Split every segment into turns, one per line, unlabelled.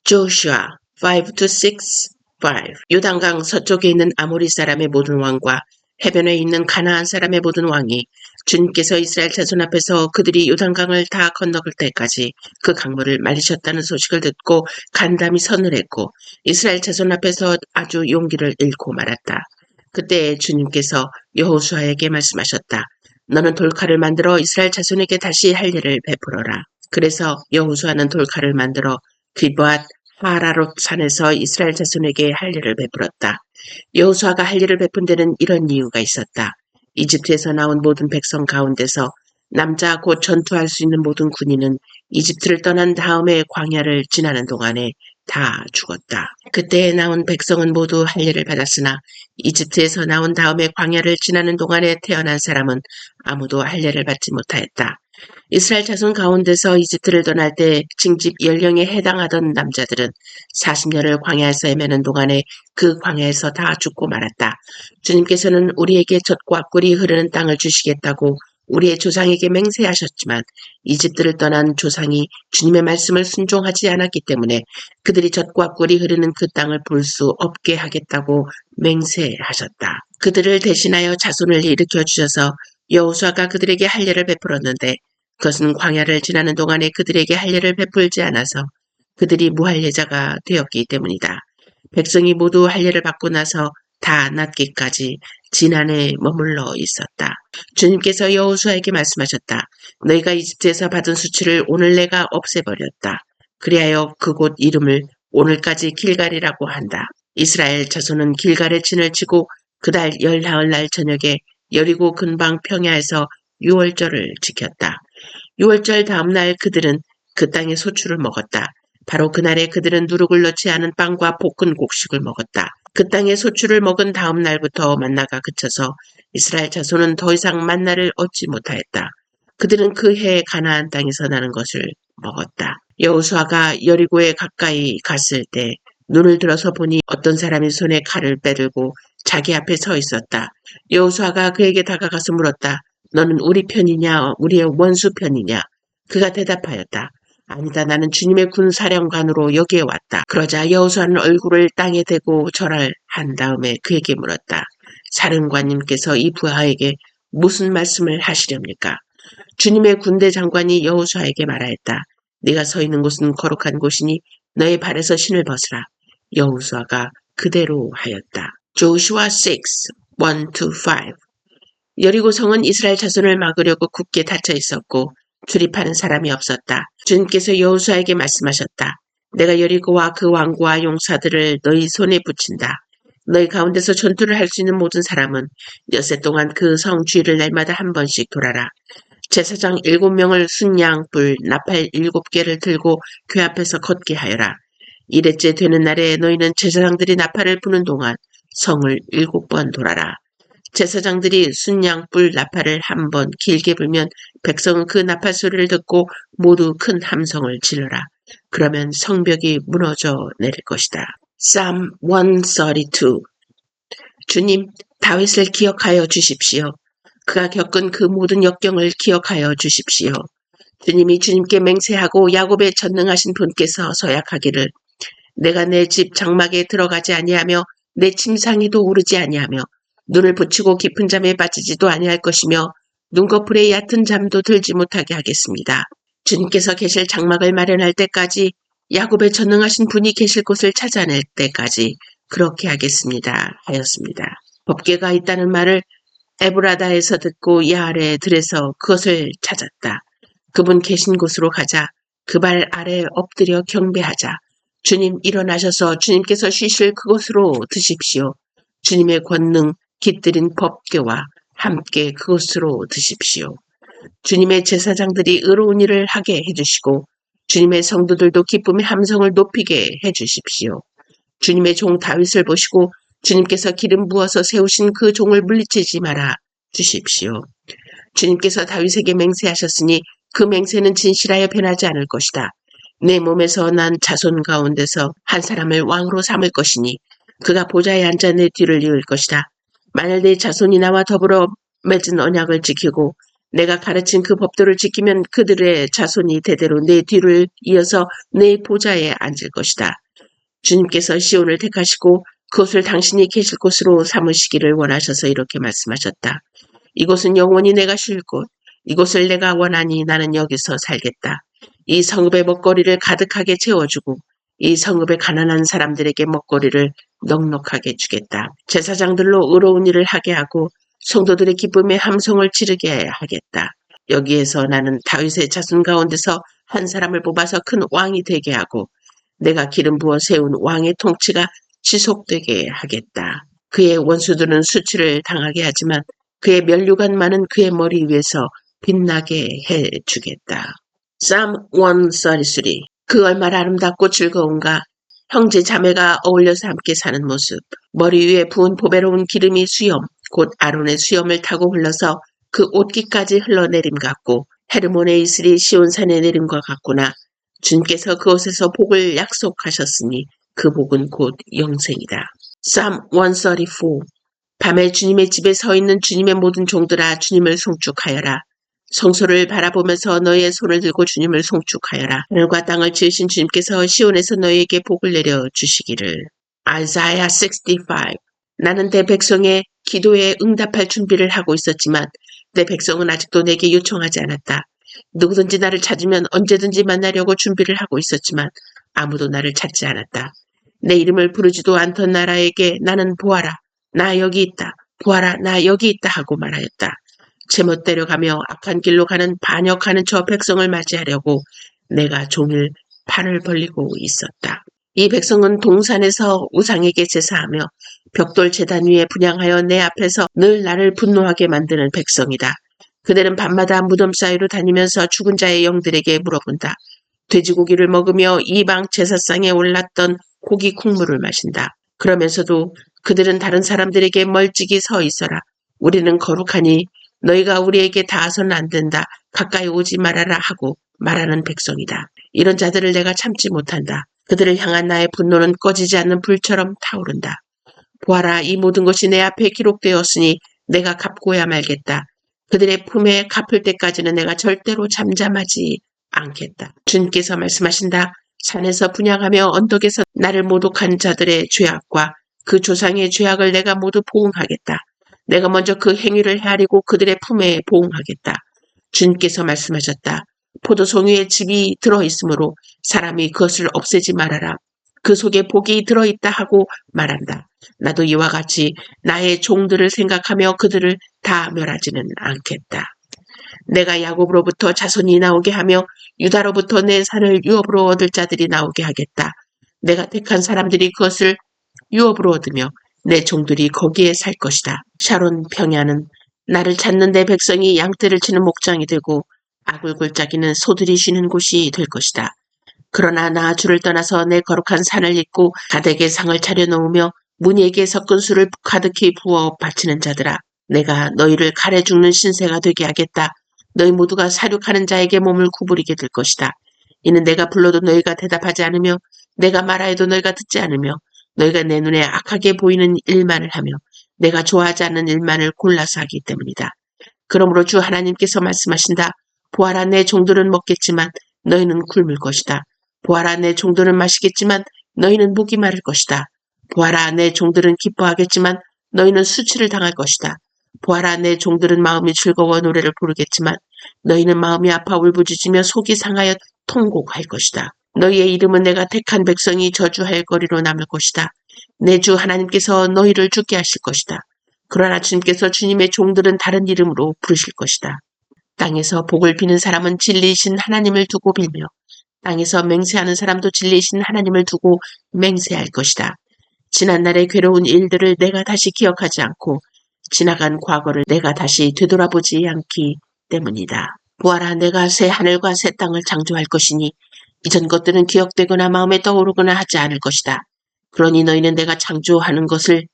조슈아 5-6-5 요단강 서쪽에 있는 아모리 사람의 모든 왕과 해변에 있는 가나안 사람의 모든 왕이 주님께서 이스라엘 자손 앞에서 그들이 요단강을 다 건너갈 때까지 그 강물을 말리셨다는 소식을 듣고 간담이 서늘했고 이스라엘 자손 앞에서 아주 용기를 잃고 말았다. 그때 주님께서 여호수아에게 말씀하셨다. 너는 돌칼을 만들어 이스라엘 자손에게 다시 할 일을 베풀어라. 그래서 여호수아는 돌칼을 만들어 기브앗 하라롯 산에서 이스라엘 자손에게 할 일을 베풀었다. 여호수아가 할 일을 베푼 데는 이런 이유가 있었다. 이집트에서 나온 모든 백성 가운데서 남자 곧 전투할 수 있는 모든 군인은 이집트를 떠난 다음에 광야를 지나는 동안에 다 죽었다. 그때 나온 백성은 모두 할 일을 받았으나 이집트에서 나온 다음에 광야를 지나는 동안에 태어난 사람은 아무도 할 일을 받지 못하였다. 이스라엘 자손 가운데서 이집트를 떠날 때 징집 연령에 해당하던 남자들은 40년을 광야에서 헤매는 동안에 그 광야에서 다 죽고 말았다. 주님께서는 우리에게 젖과 꿀이 흐르는 땅을 주시겠다고 우리의 조상에게 맹세하셨지만 이집트를 떠난 조상이 주님의 말씀을 순종하지 않았기 때문에 그들이 젖과 꿀이 흐르는 그 땅을 볼 수 없게 하겠다고 맹세하셨다. 그들을 대신하여 자손을 일으켜 주셔서 여호수아가 그들에게 할 일을 베풀었는데 그것은 광야를 지나는 동안에 그들에게 할 일을 베풀지 않아서 그들이 무할례자가 되었기 때문이다. 백성이 모두 할 일을 받고 나서 다 낫기까지 지난해 머물러 있었다. 주님께서 여호수아에게 말씀하셨다. 너희가 이집트에서 받은 수치를 오늘 내가 없애버렸다. 그리하여 그곳 이름을 오늘까지 길갈이라고 한다. 이스라엘 자손은 길갈에 진을 치고 그달 열나흘날 저녁에 여리고 근방 평야에서 유월절을 지켰다. 유월절 다음날 그들은 그 땅의 소출을 먹었다. 바로 그날에 그들은 누룩을 넣지 않은 빵과 볶은 곡식을 먹었다. 그 땅의 소출을 먹은 다음 날부터 만나가 그쳐서 이스라엘 자손은 더 이상 만나를 얻지 못하였다. 그들은 그 해 가나안 땅에서 나는 것을 먹었다. 여호수아가 여리고에 가까이 갔을 때 눈을 들어서 보니 어떤 사람이 손에 칼을 빼들고 자기 앞에 서 있었다. 여호수아가 그에게 다가가서 물었다. 너는 우리 편이냐 우리의 원수 편이냐? 그가 대답하였다. 아니다. 나는 주님의 군 사령관으로 여기에 왔다. 그러자 여호수아는 얼굴을 땅에 대고 절을 한 다음에 그에게 물었다. 사령관님께서 이 부하에게 무슨 말씀을 하시렵니까? 주님의 군대 장관이 여호수아에게 말하였다. 네가 서 있는 곳은 거룩한 곳이니 너의 발에서 신을 벗으라. 여호수아가 그대로 하였다. 조슈아 6, 1-5 여리고 성은 이스라엘 자손을 막으려고 굳게 닫혀 있었고 출입하는 사람이 없었다. 주님께서 여호수아에게 말씀하셨다. 내가 여리고와 그 왕과 용사들을 너희 손에 붙인다. 너희 가운데서 전투를 할 수 있는 모든 사람은 엿새 동안 그 성 주위를 날마다 한 번씩 돌아라. 제사장 7명을 순양, 불, 나팔 7개를 들고 그 앞에서 걷게 하여라. 이레째 되는 날에 너희는 제사장들이 나팔을 부는 동안 성을 7번 돌아라. 제사장들이 순양불 나팔을 한 번 길게 불면 백성은 그 나팔 소리를 듣고 모두 큰 함성을 질러라. 그러면 성벽이 무너져 내릴 것이다. Psalm 132 주님, 다윗을 기억하여 주십시오. 그가 겪은 그 모든 역경을 기억하여 주십시오. 주님이 주님께 맹세하고 야곱의 전능하신 분께서 서약하기를 내가 내 집 장막에 들어가지 아니하며 내 침상에도 오르지 아니하며 눈을 붙이고 깊은 잠에 빠지지도 아니할 것이며 눈꺼풀에 얕은 잠도 들지 못하게 하겠습니다. 주님께서 계실 장막을 마련할 때까지 야곱의 전능하신 분이 계실 곳을 찾아낼 때까지 그렇게 하겠습니다. 하였습니다. 법궤가 있다는 말을 에브라다에서 듣고 야알의 들에서 그것을 찾았다. 그분 계신 곳으로 가자. 그 발 아래 엎드려 경배하자. 주님 일어나셔서 주님께서 쉬실 그곳으로 드십시오. 주님의 권능 깃들인 법궤와 함께 그곳으로 드십시오. 주님의 제사장들이 의로운 일을 하게 해주시고 주님의 성도들도 기쁨의 함성을 높이게 해주십시오. 주님의 종 다윗을 보시고 주님께서 기름 부어서 세우신 그 종을 물리치지 말아 주십시오. 주님께서 다윗에게 맹세하셨으니 그 맹세는 진실하여 변하지 않을 것이다. 내 몸에서 난 자손 가운데서 한 사람을 왕으로 삼을 것이니 그가 보좌에 앉아 내 뒤를 이을 것이다. 만일 내 자손이 나와 더불어 맺은 언약을 지키고 내가 가르친 그 법도를 지키면 그들의 자손이 대대로 내 뒤를 이어서 내 보좌에 앉을 것이다. 주님께서 시온을 택하시고 그곳을 당신이 계실 곳으로 삼으시기를 원하셔서 이렇게 말씀하셨다. 이곳은 영원히 내가 쉴 곳, 이곳을 내가 원하니 나는 여기서 살겠다. 이 성읍의 먹거리를 가득하게 채워주고 이 성읍의 가난한 사람들에게 먹거리를 넉넉하게 주겠다. 제사장들로 의로운 일을 하게 하고 성도들의 기쁨의 함성을 지르게 하겠다. 여기에서 나는 다윗의 자손 가운데서 한 사람을 뽑아서 큰 왕이 되게 하고 내가 기름 부어 세운 왕의 통치가 지속되게 하겠다. 그의 원수들은 수치를 당하게 하지만 그의 면류관만은 그의 머리 위에서 빛나게 해주겠다. Psalm 133. 그 얼마나 아름답고 즐거운가. 형제 자매가 어울려서 함께 사는 모습. 머리 위에 부은 보배로운 기름이 수염, 곧 아론의 수염을 타고 흘러서 그 옷깃까지 흘러내림 같고 헤르몬의 이슬이 시온산에 내림과 같구나. 주님께서 그곳에서 복을 약속하셨으니 그 복은 곧 영생이다. Psalm 134. 밤에 주님의 집에 서 있는 주님의 모든 종들아 주님을 송축하여라. 성소를 바라보면서 너희의 손을 들고 주님을 송축하여라. 하늘과 땅을 지으신 주님께서 시온에서 너희에게 복을 내려 주시기를. Isaiah 65. 나는 내 백성의 기도에 응답할 준비를 하고 있었지만 내 백성은 아직도 내게 요청하지 않았다. 누구든지 나를 찾으면 언제든지 만나려고 준비를 하고 있었지만 아무도 나를 찾지 않았다. 내 이름을 부르지도 않던 나라에게 나는 보아라. 나 여기 있다. 보아라. 나 여기 있다 하고 말하였다. 제멋대로 가며 악한 길로 가는 반역하는 저 백성을 맞이하려고 내가 종일 팔을 벌리고 있었다. 이 백성은 동산에서 우상에게 제사하며 벽돌 제단 위에 분향하여 내 앞에서 늘 나를 분노하게 만드는 백성이다. 그들은 밤마다 무덤 사이로 다니면서 죽은 자의 영들에게 물어본다. 돼지고기를 먹으며 이방 제사상에 올랐던 고기 콩물을 마신다. 그러면서도 그들은 다른 사람들에게 멀찍이 서 있어라. 우리는 거룩하니 너희가 우리에게 닿아서는 안 된다. 가까이 오지 말아라 하고 말하는 백성이다. 이런 자들을 내가 참지 못한다. 그들을 향한 나의 분노는 꺼지지 않는 불처럼 타오른다. 보아라, 이 모든 것이 내 앞에 기록되었으니 내가 갚고야 말겠다. 그들의 품에 갚을 때까지는 내가 절대로 잠잠하지 않겠다. 주님께서 말씀하신다. 산에서 분향하며 언덕에서 나를 모독한 자들의 죄악과 그 조상의 죄악을 내가 모두 보응하겠다. 내가 먼저 그 행위를 헤아리고 그들의 품에 보응하겠다. 주님께서 말씀하셨다. 포도송이에 즙이 들어있으므로 사람이 그것을 없애지 말아라. 그 속에 복이 들어있다 하고 말한다. 나도 이와 같이 나의 종들을 생각하며 그들을 다 멸하지는 않겠다. 내가 야곱으로부터 자손이 나오게 하며 유다로부터 내 산을 유업으로 얻을 자들이 나오게 하겠다. 내가 택한 사람들이 그것을 유업으로 얻으며 내 종들이 거기에 살 것이다. 샤론 평야는 나를 찾는 내 백성이 양떼를 치는 목장이 되고 아굴굴짜기는 소들이 쉬는 곳이 될 것이다. 그러나 나 주를 떠나서 내 거룩한 산을 잇고 가득의 상을 차려놓으며 문에게 섞은 술을 가득히 부어 바치는 자들아, 내가 너희를 칼에 죽는 신세가 되게 하겠다. 너희 모두가 사륙하는 자에게 몸을 구부리게 될 것이다. 이는 내가 불러도 너희가 대답하지 않으며 내가 말하여도 너희가 듣지 않으며 너희가 내 눈에 악하게 보이는 일만을 하며 내가 좋아하지 않는 일만을 골라서 하기 때문이다. 그러므로 주 하나님께서 말씀하신다. 보아라, 내 종들은 먹겠지만 너희는 굶을 것이다. 보아라, 내 종들은 마시겠지만 너희는 목이 마를 것이다. 보아라, 내 종들은 기뻐하겠지만 너희는 수치를 당할 것이다. 보아라, 내 종들은 마음이 즐거워 노래를 부르겠지만 너희는 마음이 아파 울부짖으며 속이 상하여 통곡할 것이다. 너희의 이름은 내가 택한 백성이 저주할 거리로 남을 것이다. 내 주 하나님께서 너희를 죽게 하실 것이다. 그러나 주님께서 주님의 종들은 다른 이름으로 부르실 것이다. 땅에서 복을 비는 사람은 진리이신 하나님을 두고 빌며 땅에서 맹세하는 사람도 진리이신 하나님을 두고 맹세할 것이다. 지난날의 괴로운 일들을 내가 다시 기억하지 않고 지나간 과거를 내가 다시 되돌아보지 않기 때문이다. 보아라, 내가 새 하늘과 새 땅을 창조할 것이니 이전 것들은 기억되거나 마음에 떠오르거나 하지 않을 것이다. 그러니 너희는 내가 창조하는 것을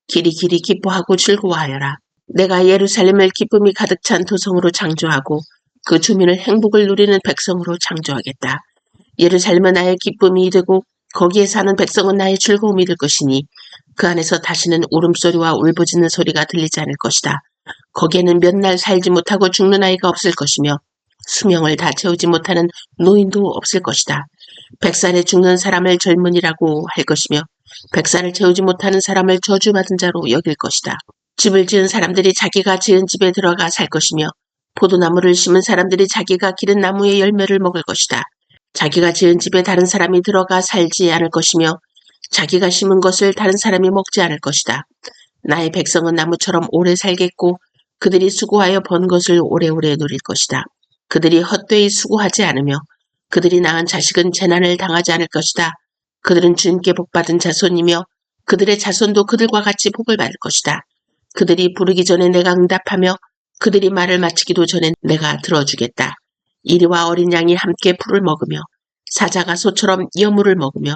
길이 기뻐하고 즐거워하여라. 내가 예루살렘을 기쁨이 가득 찬 도성으로 창조하고 그 주민을 행복을 누리는 백성으로 창조하겠다. 예루살렘은 나의 기쁨이 되고 거기에 사는 백성은 나의 즐거움이 될 것이니 그 안에서 다시는 울음소리와 울부짖는 소리가 들리지 않을 것이다. 거기에는 몇 날 살지 못하고 죽는 아이가 없을 것이며 수명을 다 채우지 못하는 노인도 없을 것이다. 100살에 죽는 사람을 젊은이라고 할 것이며 100살을 채우지 못하는 사람을 저주받은 자로 여길 것이다. 집을 지은 사람들이 자기가 지은 집에 들어가 살 것이며 포도나무를 심은 사람들이 자기가 기른 나무의 열매를 먹을 것이다. 자기가 지은 집에 다른 사람이 들어가 살지 않을 것이며 자기가 심은 것을 다른 사람이 먹지 않을 것이다. 나의 백성은 나무처럼 오래 살겠고 그들이 수고하여 번 것을 오래오래 누릴 것이다. 그들이 헛되이 수고하지 않으며 그들이 낳은 자식은 재난을 당하지 않을 것이다. 그들은 주님께 복받은 자손이며 그들의 자손도 그들과 같이 복을 받을 것이다. 그들이 부르기 전에 내가 응답하며 그들이 말을 마치기도 전에 내가 들어주겠다. 이리와 어린 양이 함께 풀을 먹으며 사자가 소처럼 여물을 먹으며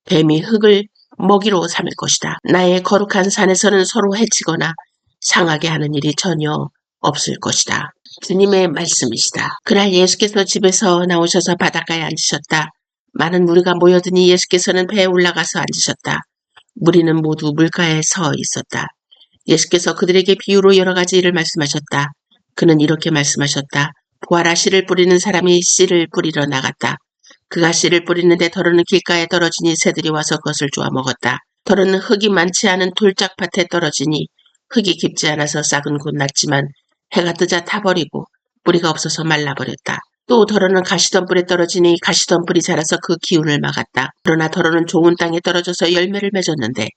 뱀이 흙을 먹이로 삼을 것이다. 나의 거룩한 산에서는 서로 해치거나 상하게 하는 일이 전혀 없을 것이다. 주님의 말씀이시다. 그날 예수께서 집에서 나오셔서 바닷가에 앉으셨다. 많은 무리가 모여드니 예수께서는 배에 올라가서 앉으셨다. 무리는 모두 물가에 서 있었다. 예수께서 그들에게 비유로 여러 가지 일을 말씀하셨다. 그는 이렇게 말씀하셨다. 보아라, 씨를 뿌리는 사람이 씨를 뿌리러 나갔다. 그가 씨를 뿌리는데 덜어는 길가에 떨어지니 새들이 와서 그것을 쪼아 먹었다. 덜어는 흙이 많지 않은 돌짝밭에 떨어지니 흙이 깊지 않아서 싹은 곧 났지만 해가 뜨자 타버리고 뿌리가 없어서 말라버렸다. 또 덜어는 가시덤불에 떨어지니 가시덤불이 자라서 그 기운을 막았다. 그러나 덜어는 좋은 땅에 떨어져서 열매를 맺었는데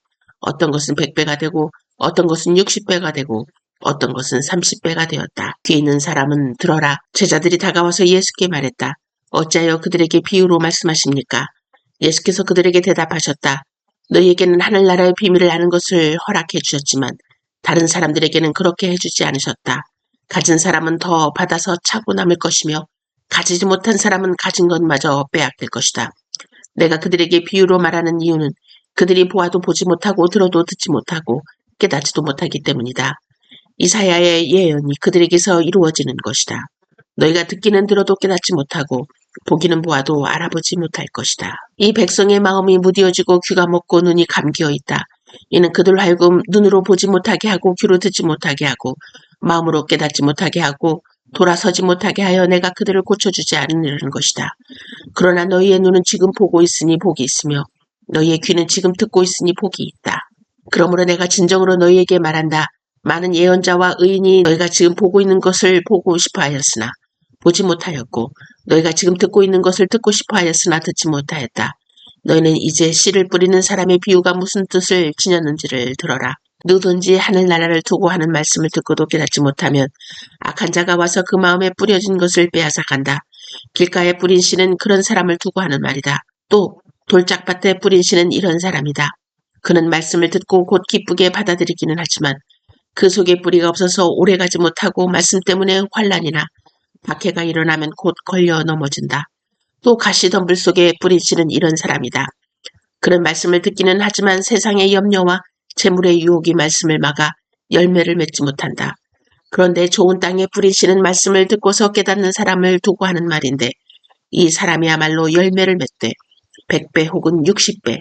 어떤 것은 100배가 되고 어떤 것은 60배가 되고 어떤 것은 30배가 되었다. 귀 있는 사람은 들어라. 제자들이 다가와서 예수께 말했다. 어찌하여 그들에게 비유로 말씀하십니까? 예수께서 그들에게 대답하셨다. 너희에게는 하늘나라의 비밀을 아는 것을 허락해 주셨지만 다른 사람들에게는 그렇게 해주지 않으셨다. 가진 사람은 더 받아서 차고 남을 것이며 가지지 못한 사람은 가진 것마저 빼앗길 것이다. 내가 그들에게 비유로 말하는 이유는 그들이 보아도 보지 못하고 들어도 듣지 못하고 깨닫지도 못하기 때문이다. 이사야의 예언이 그들에게서 이루어지는 것이다. 너희가 듣기는 들어도 깨닫지 못하고 보기는 보아도 알아보지 못할 것이다. 이 백성의 마음이 무디어지고 귀가 먹고 눈이 감기어 있다. 이는 그들 하여금 눈으로 보지 못하게 하고 귀로 듣지 못하게 하고 마음으로 깨닫지 못하게 하고 돌아서지 못하게 하여 내가 그들을 고쳐주지 않으려는 것이다. 그러나 너희의 눈은 지금 보고 있으니 복이 있으며 너희의 귀는 지금 듣고 있으니 복이 있다. 그러므로 내가 진정으로 너희에게 말한다. 많은 예언자와 의인이 너희가 지금 보고 있는 것을 보고 싶어 하였으나 보지 못하였고 너희가 지금 듣고 있는 것을 듣고 싶어 하였으나 듣지 못하였다. 너희는 이제 씨를 뿌리는 사람의 비유가 무슨 뜻을 지녔는지를 들어라. 누구든지 하늘나라를 두고 하는 말씀을 듣고도 깨닫지 못하면 악한 자가 와서 그 마음에 뿌려진 것을 빼앗아 간다. 길가에 뿌린 씨는 그런 사람을 두고 하는 말이다. 또 돌짝밭에 뿌린 씨는 이런 사람이다. 그는 말씀을 듣고 곧 기쁘게 받아들이기는 하지만 그 속에 뿌리가 없어서 오래가지 못하고 말씀 때문에 환난이나 박해가 일어나면 곧 걸려 넘어진다. 또 가시덤불 속에 뿌린 씨는 이런 사람이다. 그런 말씀을 듣기는 하지만 세상의 염려와 재물의 유혹이 말씀을 막아 열매를 맺지 못한다. 그런데 좋은 땅에 뿌린 씨는 말씀을 듣고서 깨닫는 사람을 두고 하는 말인데 이 사람이야말로 열매를 맺되 100배 혹은 60배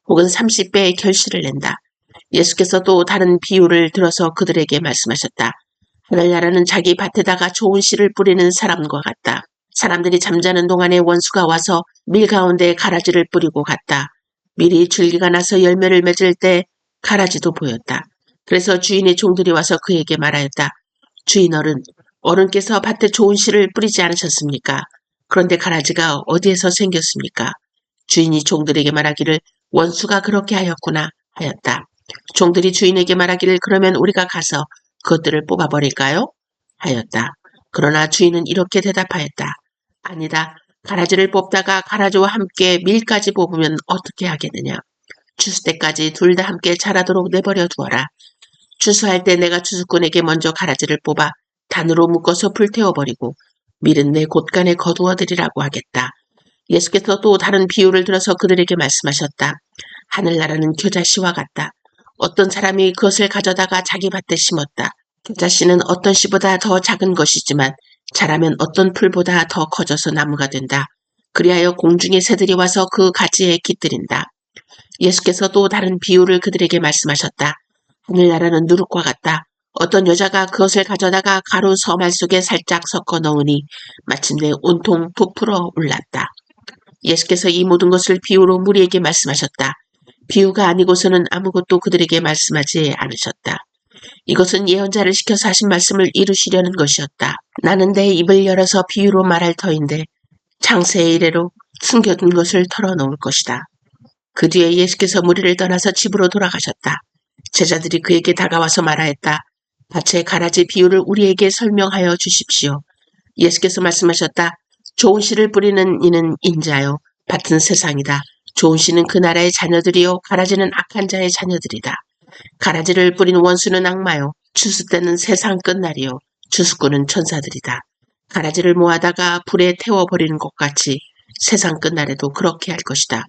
혹은 30배의 결실을 낸다. 예수께서 또 다른 비유를 들어서 그들에게 말씀하셨다. 하늘나라는 자기 밭에다가 좋은 씨를 뿌리는 사람과 같다. 사람들이 잠자는 동안에 원수가 와서 밀 가운데 가라지를 뿌리고 갔다. 밀이 줄기가 나서 열매를 맺을 때 가라지도 보였다. 그래서 주인의 종들이 와서 그에게 말하였다. 주인 어른께서 밭에 좋은 씨를 뿌리지 않으셨습니까? 그런데 가라지가 어디에서 생겼습니까? 주인이 종들에게 말하기를 원수가 그렇게 하였구나 하였다. 종들이 주인에게 말하기를 그러면 우리가 가서 그것들을 뽑아버릴까요? 하였다. 그러나 주인은 이렇게 대답하였다. 아니다. 가라지를 뽑다가 가라지와 함께 밀까지 뽑으면 어떻게 하겠느냐. 추수 때까지 둘 다 함께 자라도록 내버려 두어라. 추수할 때 내가 추수꾼에게 먼저 가라지를 뽑아 단으로 묶어서 불태워버리고 밀은 내 곳간에 거두어드리라고 하겠다. 예수께서 또 다른 비유를 들어서 그들에게 말씀하셨다. 하늘나라는 겨자씨와 같다. 어떤 사람이 그것을 가져다가 자기 밭에 심었다. 겨자씨는 어떤 씨보다 더 작은 것이지만 자라면 어떤 풀보다 더 커져서 나무가 된다. 그리하여 공중의 새들이 와서 그 가지에 깃들인다. 예수께서 또 다른 비유를 그들에게 말씀하셨다. 하늘나라는 누룩과 같다. 어떤 여자가 그것을 가져다가 가루 서말 속에 살짝 섞어 넣으니 마침내 온통 부풀어 올랐다. 예수께서 이 모든 것을 비유로 무리에게 말씀하셨다. 비유가 아니고서는 아무것도 그들에게 말씀하지 않으셨다. 이것은 예언자를 시켜서 하신 말씀을 이루시려는 것이었다. 나는 내 입을 열어서 비유로 말할 터인데 창세의 이래로 숨겨둔 것을 털어놓을 것이다. 그 뒤에 예수께서 무리를 떠나서 집으로 돌아가셨다. 제자들이 그에게 다가와서 말하였다. 밭의 가라지 비유를 우리에게 설명하여 주십시오. 예수께서 말씀하셨다. 좋은 씨를 뿌리는 이는 인자요. 밭은 세상이다. 좋은 씨는 그 나라의 자녀들이요. 가라지는 악한 자의 자녀들이다. 가라지를 뿌린 원수는 악마요. 추수때는 세상 끝날이요. 추수꾼은 천사들이다. 가라지를 모아다가 불에 태워버리는 것 같이 세상 끝날에도 그렇게 할 것이다.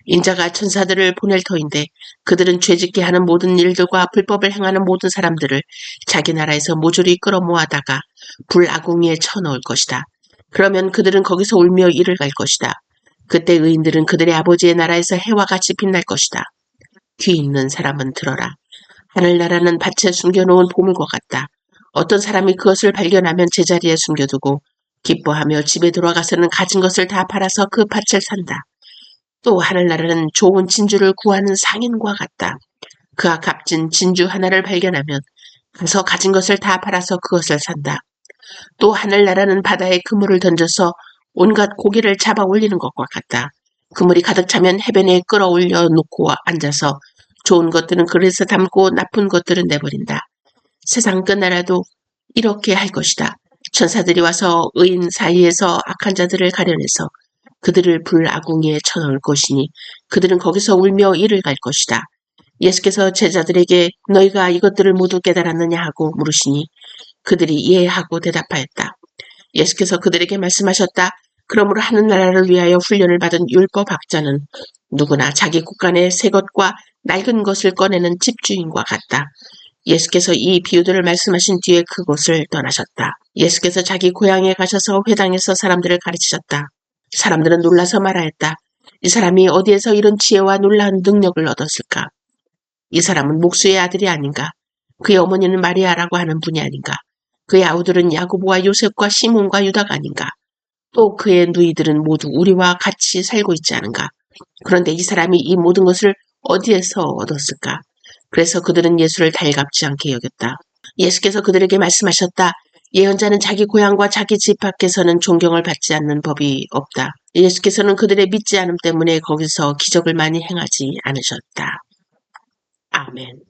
인자가 천사들을 보낼 터인데 그들은 죄짓게 하는 모든 일들과 불법을 행하는 모든 사람들을 자기 나라에서 모조리 끌어모아다가 불아궁이에 쳐넣을 것이다. 그러면 그들은 거기서 울며 이를 갈 것이다. 그때 의인들은 그들의 아버지의 나라에서 해와 같이 빛날 것이다. 귀 있는 사람은 들어라. 하늘나라는 밭에 숨겨놓은 보물과 같다. 어떤 사람이 그것을 발견하면 제자리에 숨겨두고 기뻐하며 집에 돌아가서는 가진 것을 다 팔아서 그 밭을 산다. 또 하늘나라는 좋은 진주를 구하는 상인과 같다. 그가 값진 진주 하나를 발견하면 가서 가진 것을 다 팔아서 그것을 산다. 또 하늘나라는 바다에 그물을 던져서 온갖 고기를 잡아 올리는 것과 같다. 그물이 가득 차면 해변에 끌어올려 놓고 앉아서 좋은 것들은 그릇에 담고 나쁜 것들은 내버린다. 세상 끝나라도 이렇게 할 것이다. 천사들이 와서 의인 사이에서 악한 자들을 가려내서 그들을 불아궁이에 쳐넣을 것이니 그들은 거기서 울며 이를 갈 것이다. 예수께서 제자들에게 너희가 이것들을 모두 깨달았느냐 하고 물으시니 그들이 예 하고 대답하였다. 예수께서 그들에게 말씀하셨다. 그러므로 하늘나라를 위하여 훈련을 받은 율법학자는 누구나 자기 곳간에 새 것과 낡은 것을 꺼내는 집주인과 같다. 예수께서 이 비유들을 말씀하신 뒤에 그곳을 떠나셨다. 예수께서 자기 고향에 가셔서 회당에서 사람들을 가르치셨다. 사람들은 놀라서 말하였다. 이 사람이 어디에서 이런 지혜와 놀라운 능력을 얻었을까? 이 사람은 목수의 아들이 아닌가? 그의 어머니는 마리아라고 하는 분이 아닌가? 그의 아우들은 야고보와 요셉과 시몬과 유다가 아닌가? 또 그의 누이들은 모두 우리와 같이 살고 있지 않은가? 그런데 이 사람이 이 모든 것을 어디에서 얻었을까? 그래서 그들은 예수를 달갑지 않게 여겼다. 예수께서 그들에게 말씀하셨다. 예언자는 자기 고향과 자기 집 밖에서는 존경을 받지 않는 법이 없다. 예수께서는 그들의 믿지 않음 때문에 거기서 기적을 많이 행하지 않으셨다. 아멘.